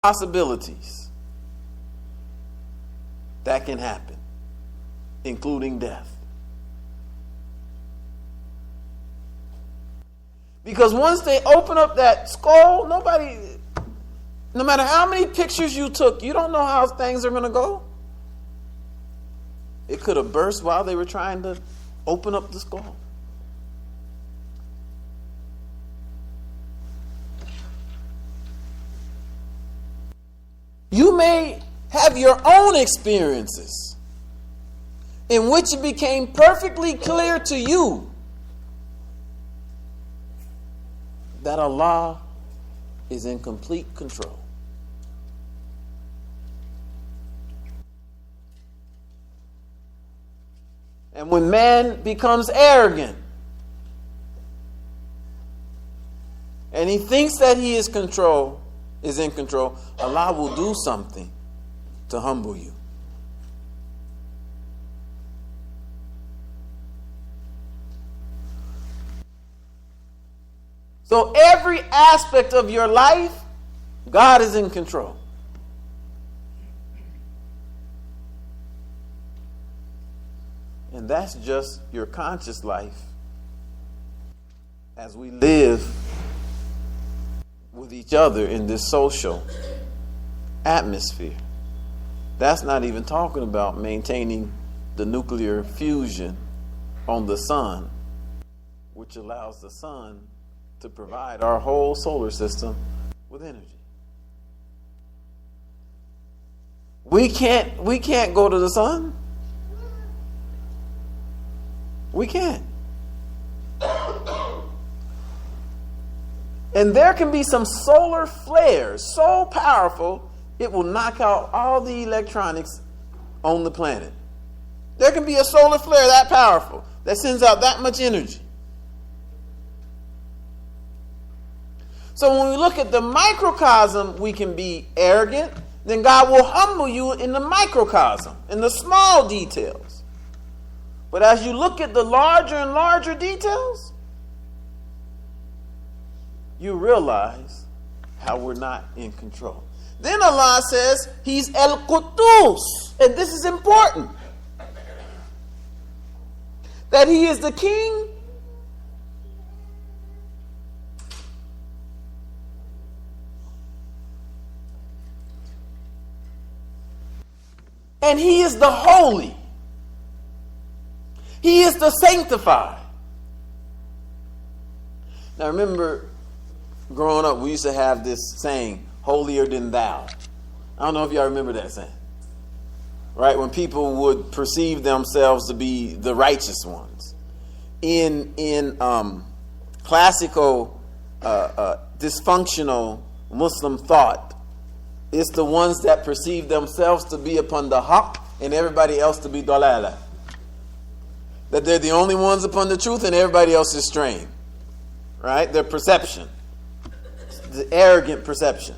possibilities that can happen, including death. Because once they open up that skull, no matter how many pictures you took, you don't know how things are going to go. It could have burst while they were trying to open up the skull. You may have your own experiences in which it became perfectly clear to you that Allah is in complete control. And when man becomes arrogant and he thinks that he is in control, Allah will do something to humble you. So every aspect of your life, God is in control. And that's just your conscious life as we live with each other in this social atmosphere. That's not even talking about maintaining the nuclear fusion on the sun, which allows the sun to provide our whole solar system with energy. We can't go to the sun. We can't. And there can be some solar flares so powerful it will knock out all the electronics on the planet. There can be a solar flare that powerful that sends out that much energy. So when we look at the microcosm, we can be arrogant. Then God will humble you in the microcosm, in the small details. But as you look at the larger and larger details, you realize how we're not in control. Then Allah says He's El-Quddus. And this is important. That He is the King and He is the Holy. He is the Sanctified. Now remember, growing up, we used to have this saying, holier than thou. I don't know if y'all remember that saying. Right? When people would perceive themselves to be the righteous ones. In classical dysfunctional Muslim thought, it's the ones that perceive themselves to be upon the haqq and everybody else to be dalala. That they're the only ones upon the truth and everybody else is straying. Right? Their perception. The arrogant perception.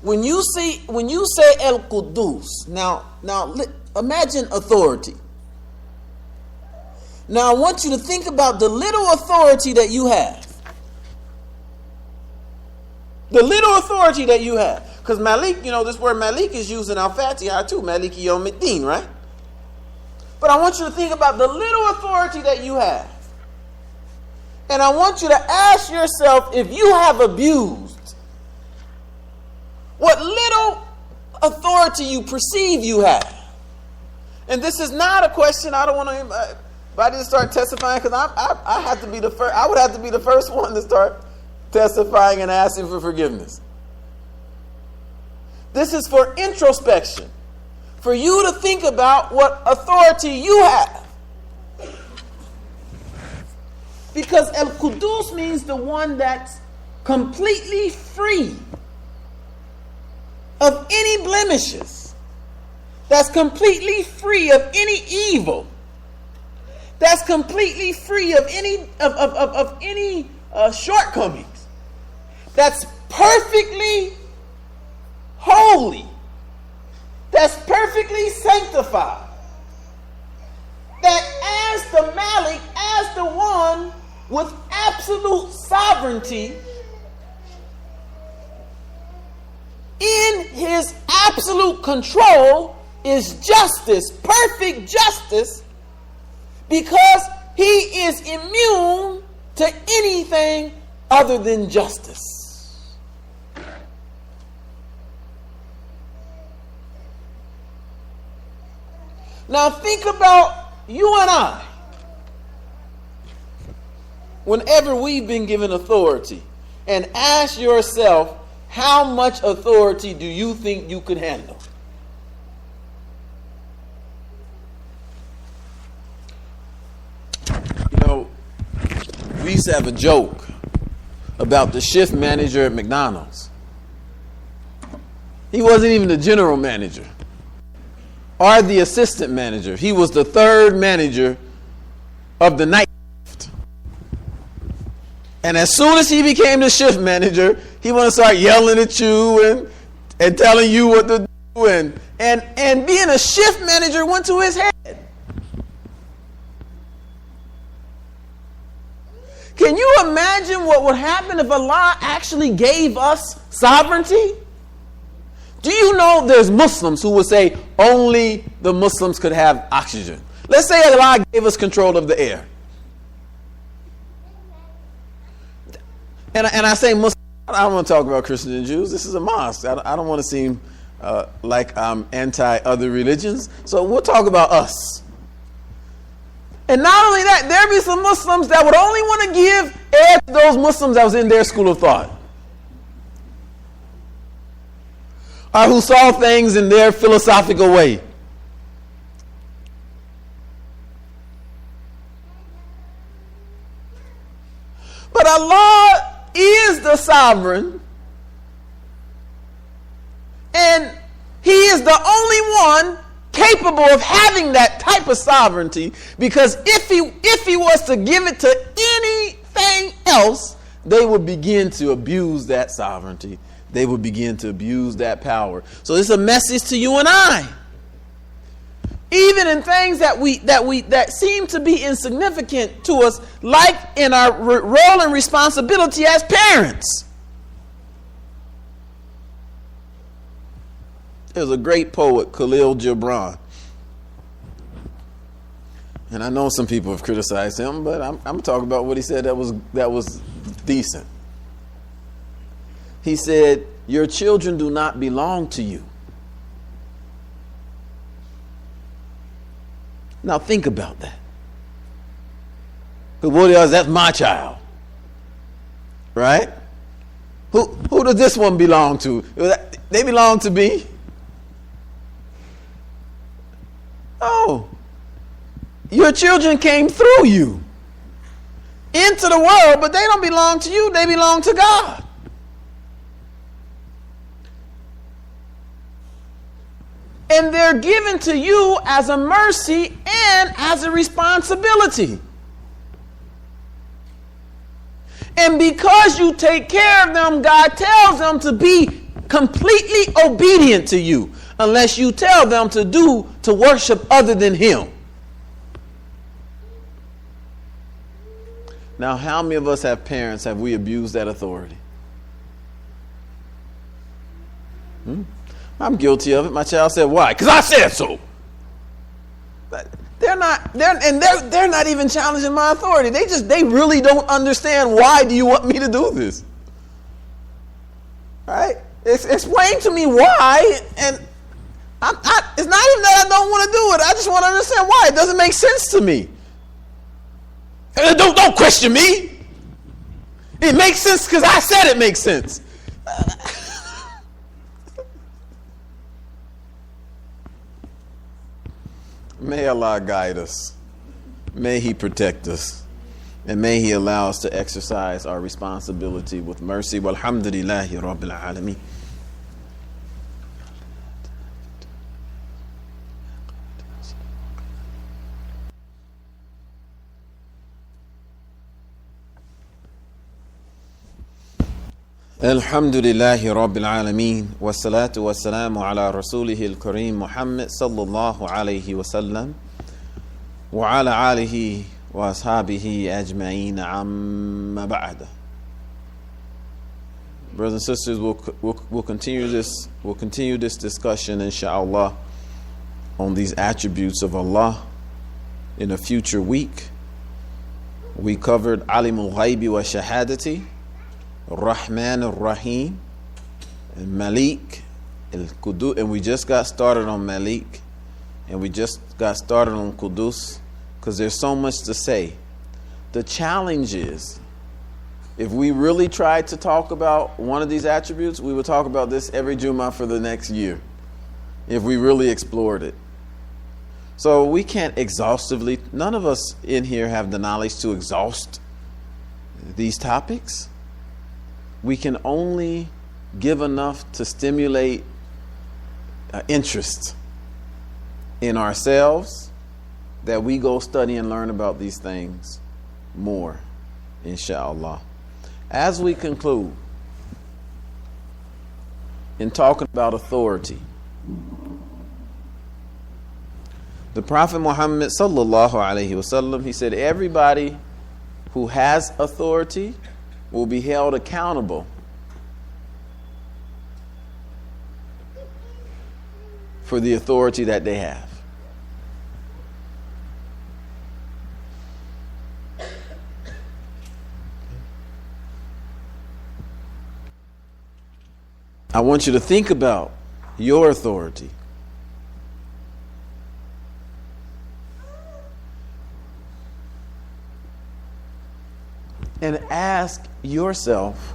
When you say El-Quddus, now imagine authority. Now I want you to think about the little authority that you have. The little authority that you have. Because Malik, this word Malik is used in Al-Fatiha too. Maliki Yawmiddin, right? But I want you to think about the little authority that you have. And I want you to ask yourself if you have abused what little authority you perceive you have. And this is not a question. I don't want anybody to start testifying because I have to be the first. I would have to be the first one to start testifying and asking for forgiveness. This is for introspection, for you to think about what authority you have. Because El-Quddus means the one that's completely free of any blemishes, that's completely free of any evil, that's completely free of any shortcomings, that's perfectly holy, that's perfectly sanctified, that as the Malik, as the one with absolute sovereignty, in his absolute control, is justice, perfect justice, because he is immune to anything other than justice. Now think about you and I. Whenever we've been given authority, and ask yourself, how much authority do you think you could handle? You know, we used to have a joke about the shift manager at McDonald's. He wasn't even the general manager or the assistant manager. He was the third manager of the night shift. And as soon as he became the shift manager, he want to start yelling at you and telling you what to do. And being a shift manager went to his head. Can you imagine what would happen if Allah actually gave us sovereignty? Do you know there's Muslims who would say only the Muslims could have oxygen? Let's say Allah gave us control of the air. And I say Muslims, I don't want to talk about Christians and Jews. This is a mosque. I don't want to seem like I'm anti other religions. So we'll talk about us. And not only that, there be some Muslims that would only want to give air to those Muslims that was in their school of thought, or who saw things in their philosophical way. But Allah is the sovereign, and He is the only one capable of having that type of sovereignty, because if he was to give it to anything else, they would begin to abuse that sovereignty. They would begin to abuse that power. So it's a message to you and I. Even in things that seem to be insignificant to us, like in our role and responsibility as parents. There's a great poet, Khalil Gibran. And I know some people have criticized him, but I'm talking about what he said that was decent. He said, "Your children do not belong to you." Now think about that. But what else? That's my child. Right? Who does this one belong to? They belong to me. Oh, your children came through you into the world, but they don't belong to you. They belong to God. And they're given to you as a mercy and as a responsibility. And because you take care of them, God tells them to be completely obedient to you, unless you tell them to worship other than Him. Now, how many of us have parents, have we abused that authority? I'm guilty of it. My child said, "Why?" "Because I said so." They're not even challenging my authority. They really don't understand, why do you want me to do this? Right? Explain to me why, and it's not even that I don't want to do it. I just want to understand why. It doesn't make sense to me. Don't question me. It makes sense because I said it makes sense. May Allah guide us. May He protect us. And may He allow us to exercise our responsibility with mercy. Walhamdulillahi Rabbil Alameen. Alhamdulillahi Rabbil Alameen. Wassalatu wassalamu ala Rasulihil Kareem Muhammad sallallahu alayhi wa sallam wa ala alihi وأصحابه أجمعين عما بعد. Brothers and sisters, we'll continue this discussion, inshallah, on these attributes of Allah in a future week. We covered Alimul Ghaibi wa Shahadati, Rahman al-Rahim, and Malik al-Qudus, and we just got started on Malik, and we just got started on Qudus, because there's so much to say. The challenge is, if we really tried to talk about one of these attributes, we would talk about this every Jumah for the next year, if we really explored it. So we can't exhaustively, none of us in here have the knowledge to exhaust these topics. We can only give enough to stimulate interest in ourselves, that we go study and learn about these things more, inshallah. As we conclude in talking about authority, the Prophet Muhammad sallallahu alaihi wasallam, he said, everybody who has authority will be held accountable for the authority that they have. I want you to think about your authority. And ask yourself,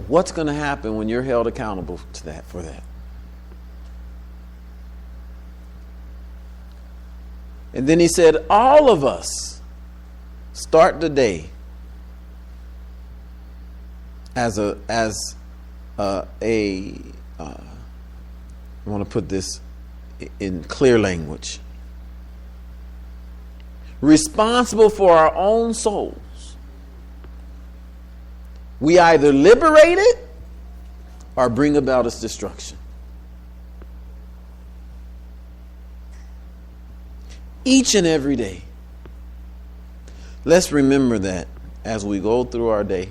what's going to happen when you're held accountable to that, for that? And then he said, all of us start the day I want to put this in clear language, responsible for our own souls. We either liberate it or bring about its destruction. Each and every day. Let's remember that as we go through our day.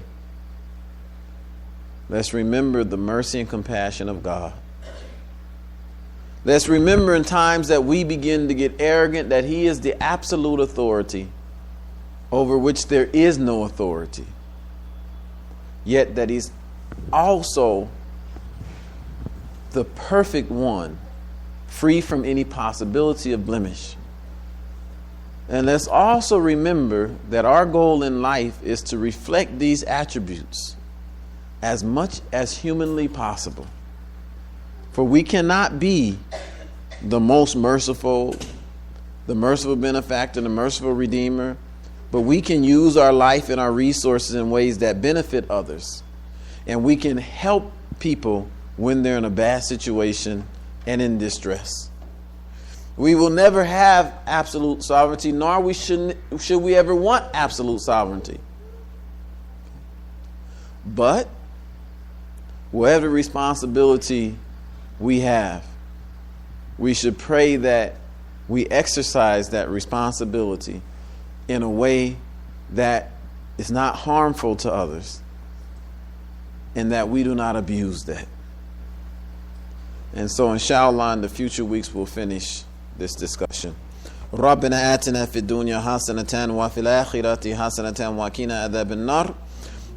Let's remember the mercy and compassion of God. Let's remember in times that we begin to get arrogant that He is the absolute authority over which there is no authority. Yet that He's also the perfect one, free from any possibility of blemish. And let's also remember that our goal in life is to reflect these attributes as much as humanly possible. For we cannot be the most merciful, the merciful benefactor, the merciful redeemer, but we can use our life and our resources in ways that benefit others. And we can help people when they're in a bad situation and in distress. We will never have absolute sovereignty, nor should we ever want absolute sovereignty. But whatever responsibility we have, we should pray that we exercise that responsibility in a way that is not harmful to others, and that we do not abuse that. And so inshallah in the future weeks we'll finish this discussion. ربنا آتنا في الدنيا حسنة وفي الآخرة حسنة وقنا عذاب النار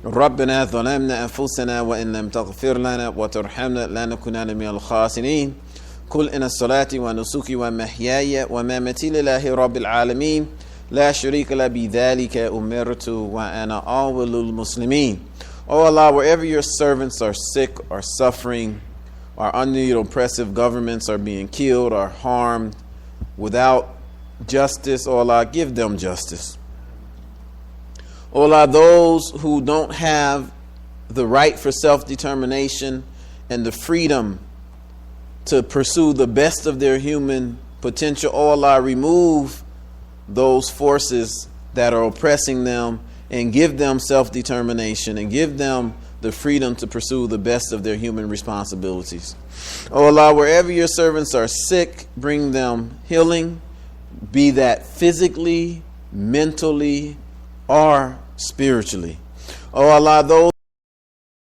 ربنا ظلمنا أنفسنا وإن لم تغفر لنا وترحمنا لنكونن من الخاسرين قل إن الصلاة ونسكي ومحياي ومماتي لله رب العالمين لا شريك له بذلك أمرت وأنا أول المسلمين. Oh Allah, wherever your servants are sick or suffering or under your oppressive governments are being killed or harmed without justice, oh Allah, give them justice. Oh Allah, those who don't have the right for self-determination and the freedom to pursue the best of their human potential, oh Allah, remove those forces that are oppressing them and give them self-determination and give them the freedom to pursue the best of their human responsibilities. Oh Allah, wherever your servants are sick, bring them healing, be that physically mentally or spiritually. Oh Allah, those